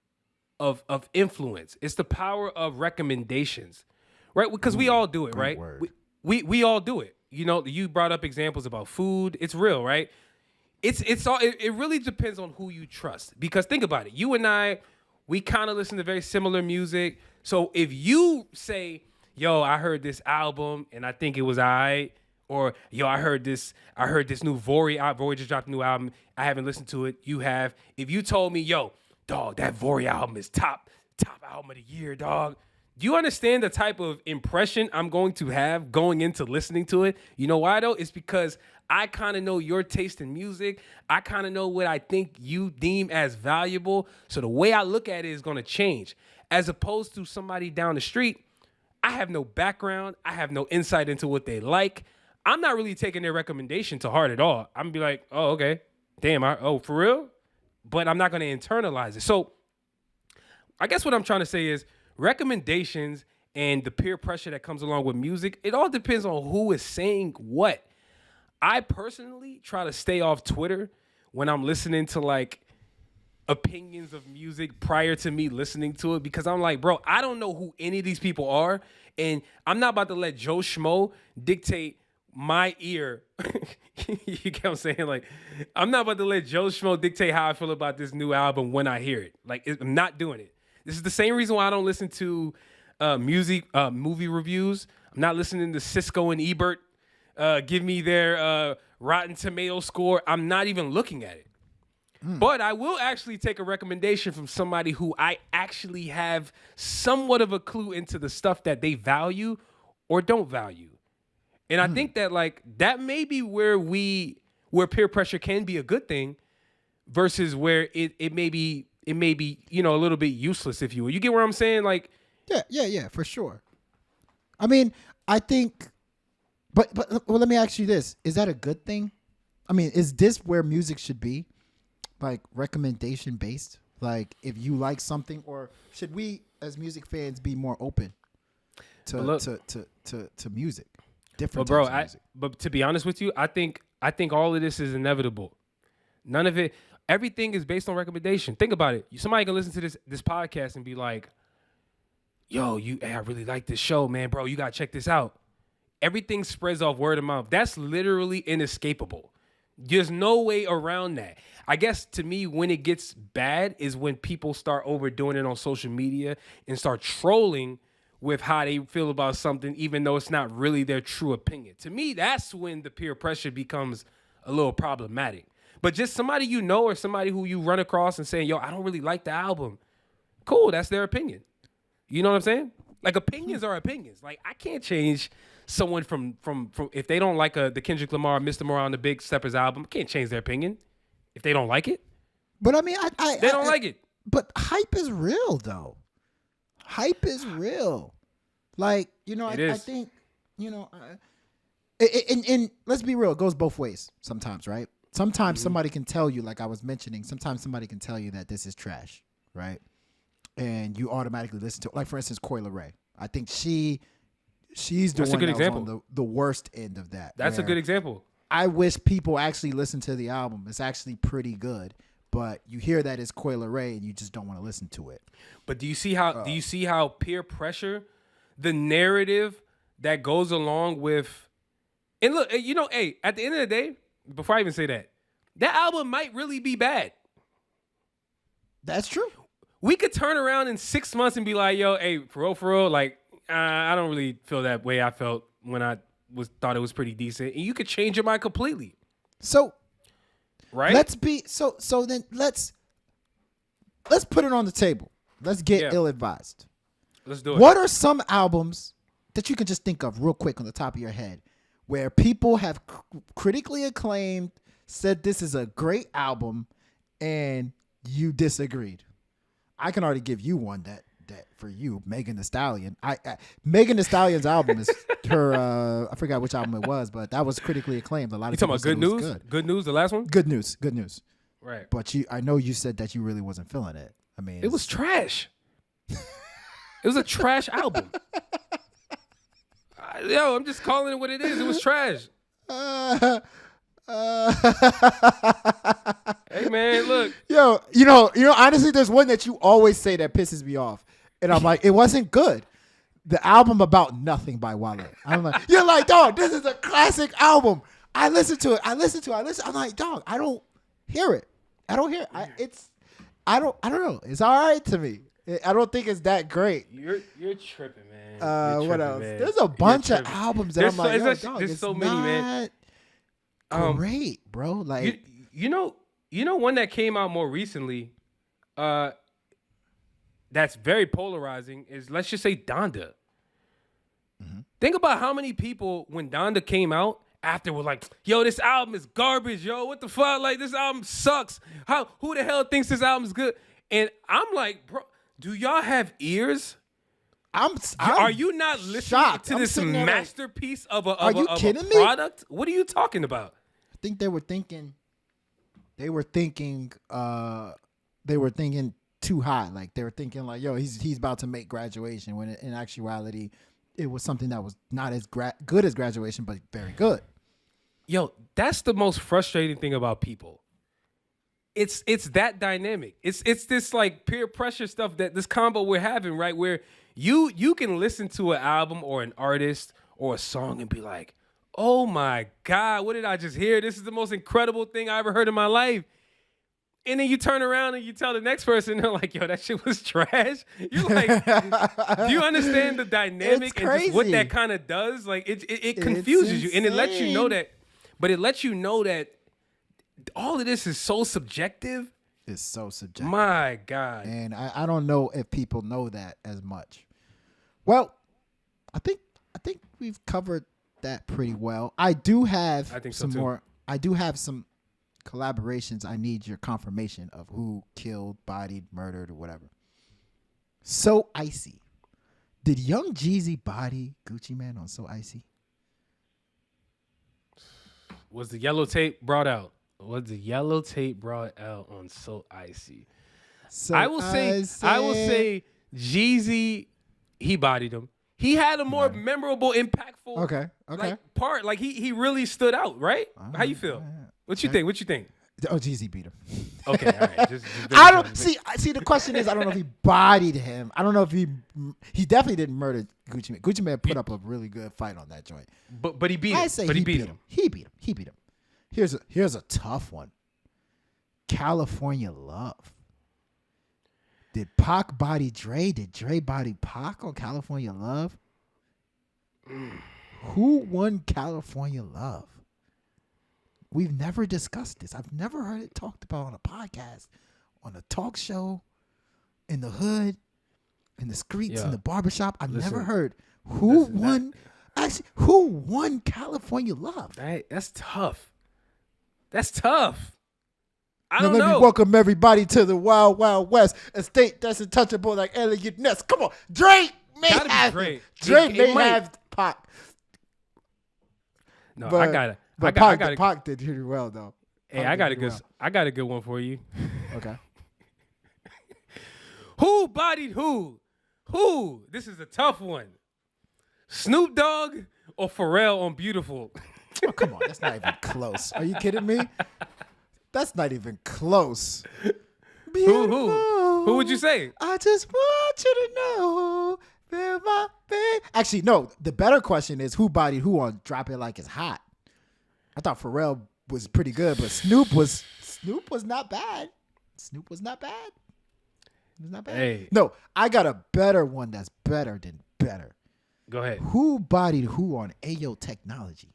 influence. It's the power of recommendations, right? Because we all do it, right? We all do it. You know, you brought up examples about food. It's real, right? It really depends on who you trust. Because think about it. You and I, we kind of listen to very similar music. So if you say, yo, I heard this album and I think it was all right, or yo, I heard this new Vori just dropped a new album. I haven't listened to it. You have. If you told me, yo, dog, that Vori album is top album of the year, dog. Do you understand the type of impression I'm going to have going into listening to it? You know why though? It's because I kind of know your taste in music. I kind of know what I think you deem as valuable. So the way I look at it is going to change. As opposed to somebody down the street, I have no background. I have no insight into what they like. I'm not really taking their recommendation to heart at all. I'm gonna be like, oh, okay. Damn, for real? But I'm not going to internalize it. So I guess what I'm trying to say is recommendations and the peer pressure that comes along with music, it all depends on who is saying what. I personally try to stay off Twitter when I'm listening to like opinions of music prior to me listening to it because I'm like, bro, I don't know who any of these people are. And I'm not about to let Joe Schmo dictate my ear. You get what I'm saying? Like, I'm not about to let Joe Schmo dictate how I feel about this new album when I hear it. Like, I'm not doing it. This is the same reason why I don't listen to movie reviews. I'm not listening to Cisco and Ebert give me their Rotten Tomato score. I'm not even looking at it. But I will actually take a recommendation from somebody who I actually have somewhat of a clue into the stuff that they value or don't value. And I think that like that may be where peer pressure can be a good thing versus where it may be, you know, a little bit useless, if you will. You get what I'm saying? Like, yeah, for sure. I mean, I think, but well, let me ask you this: is that a good thing? I mean, is this where music should be, like recommendation based? Like, if you like something, or should we as music fans be more open to music? Different types of music. But to be honest with you, I think all of this is inevitable. None of it. Everything is based on recommendation. Think about it. Somebody can listen to this podcast and be like, yo, I really like this show, man, bro. You got to check this out. Everything spreads off word of mouth. That's literally inescapable. There's no way around that. I guess to me, when it gets bad is when people start overdoing it on social media and start trolling with how they feel about something, even though it's not really their true opinion. To me, that's when the peer pressure becomes a little problematic. But just somebody you know or somebody who you run across and saying, yo, I don't really like the album. Cool, that's their opinion. You know what I'm saying? Like, opinions are opinions. Like, I can't change someone from if they don't like the Kendrick Lamar, Mr. Morale, and the Big Steppers album, I can't change their opinion if they don't like it. But I mean, they don't like it. But hype is real, though. Hype is real. Like, you know, I think, you know, and let's be real, it goes both ways sometimes, right? Sometimes somebody can tell you, like I was mentioning, sometimes somebody can tell you that this is trash, right? And you automatically listen to it. Like, for instance, Coi Leray. I think she's the one that was on the worst end of that. That's a good example. I wish people actually listen to the album. It's actually pretty good. But you hear that it's Coi Leray and you just don't want to listen to it. But do you see how peer pressure, the narrative that goes along with, and look, you know, hey, at the end of the day, before I even say that album might really be bad. That's true. We could turn around in 6 months and be like, yo, hey, for real, like, I don't really feel that way I felt when I thought it was pretty decent. And you could change your mind completely. So, right? Then let's put it on the table. Let's get ill-advised. Let's do it. What are some albums that you can just think of real quick on the top of your head where people have critically acclaimed, said this is a great album, and you disagreed? I can already give you one that for you, Megan Thee Stallion. Megan Thee Stallion's album is her. I forgot which album it was, but that was critically acclaimed. A lot of you talking about Good News? Good. Good News, the last one? Good News. Right. But I know you said that you really wasn't feeling it. I mean, it was trash. It was a trash album. Yo, I'm just calling it what it is. It was trash. Hey man, look. Yo, you know, honestly, there's one that you always say that pisses me off. And I'm like, it wasn't good. The album About Nothing by Wale. I'm like, you're like, dog, this is a classic album. I listen to it. I'm like, dog, I don't hear it. I don't know. It's all right to me. I don't think it's that great. You're tripping, man. What else? Man. There's a bunch of albums that I'm like, dog, there's so many, man. Great, bro. Like, you know one that came out more recently, that's very polarizing is, let's just say, Donda. Think about how many people, when Donda came out, after were like, yo, this album is garbage, yo. What the fuck? Like, this album sucks. Who the hell thinks this album is good? And I'm like, bro, do y'all have ears? Are you not listening shocked. to this masterpiece of a kidding me? product? What are you talking about? I think they were thinking too high. Like, they were thinking like, yo, he's about to make Graduation, when in actuality it was something that was not as good as Graduation, but very good. Yo, that's the most frustrating thing about people. It's that dynamic. It's this like peer pressure stuff, that this combo we're having, right? Where you can listen to an album or an artist or a song and be like, oh my God, what did I just hear? This is the most incredible thing I ever heard in my life. And then you turn around and you tell the next person, they're like, yo, that shit was trash. You're like, do you understand the dynamic and just what that kind of does? Like, it confuses you. And it lets you know that, but it lets you know that all of this is so subjective. It's so subjective. My God. And I don't know if people know that as much. Well, I think we've covered that pretty well. I do have some more. I do have some collaborations. I need your confirmation of who killed, bodied, murdered, or whatever. So Icy. Did Young Jeezy body Gucci Mane on So Icy? Was the yellow tape brought out? Was the yellow tape brought out on So Icy? So I will say Jeezy, he bodied him. He had a more memorable, impactful like, part. Like he really stood out, right? How you feel? What you think? What you think? Oh, Jeezy beat him. Okay, all right. Just I don't see. The question is, I don't know if he bodied him. I don't know if he definitely didn't murder Gucci Mane. Gucci Mane put up a really good fight on that joint. But he beat him. I say he beat him. He beat him. Here's a tough one. California Love. Did Pac body Dre? Did Dre body Pac on California Love? Who won California Love? We've never discussed this. I've never heard it talked about on a podcast, on a talk show, in the hood, in the streets, in the barbershop. I've never heard who won. Actually, who won California Love? That's tough. That's tough. I don't know. Let me welcome everybody to the Wild Wild West, a state that's untouchable like Elliot Ness. Come on, Drake may have Drake may have Pac. No, I got it. But Pac did pretty well though. Hey, I got a good one for you. Okay. Who bodied who? Who? This is a tough one. Snoop Dogg or Pharrell on Beautiful? Oh, come on, that's not even close. Are you kidding me? That's not even close. Who would you say? I just want you to know that my baby. Actually, no. The better question is who bodied who on Drop It Like It's Hot. I thought Pharrell was pretty good, but Snoop was not bad. Snoop was not bad. It was not bad. Hey. No, I got a better one that's better than better. Go ahead. Who bodied who on Ayo Technology?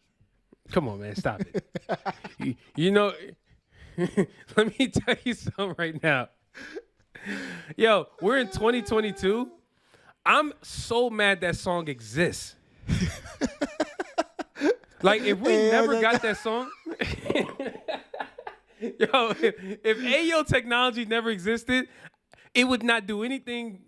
Come on, man. Stop it. you know, let me tell you something right now. Yo, we're in 2022. I'm so mad that song exists. Like, if we never got that song, yo, if Ayo Technology never existed, it would not do anything.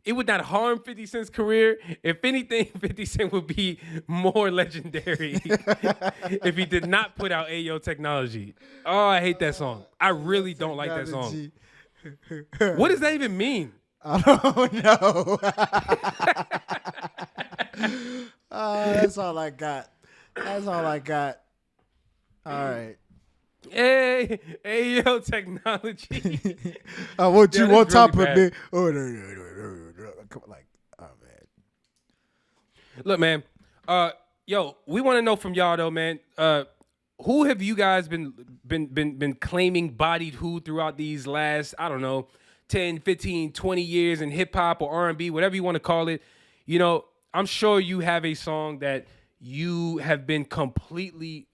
It would not harm 50 Cent's career. If anything, 50 Cent would be more legendary if he did not put out Ayo Technology. Oh, I hate that song. I really don't like that song. What does that even mean? I don't know. That's all I got. All right. Hey, Ayo Technology. I want you on top of me. Oh, like, oh man. Look, man. Yo, we want to know from y'all though, man. Who have you guys been claiming bodied who throughout these last, I don't know, 10, 15, 20 years in hip hop or R&B, whatever you want to call it? You know, I'm sure you have a song that you have been completely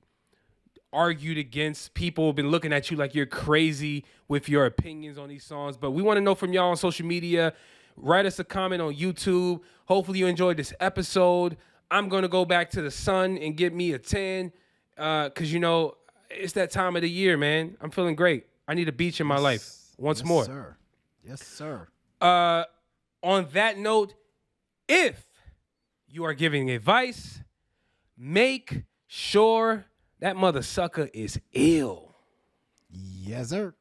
argued against. People have been looking at you like you're crazy with your opinions on these songs. But we want to know from y'all on social media. Write us a comment on YouTube. Hopefully you enjoyed this episode. I'm going to go back to the sun and get me a tan because, you know, it's that time of the year, man. I'm feeling great. I need a beach in my life once more. Sir. Yes, sir. On that note, if you are giving advice, make sure that mother sucker is ill. Yes, sir.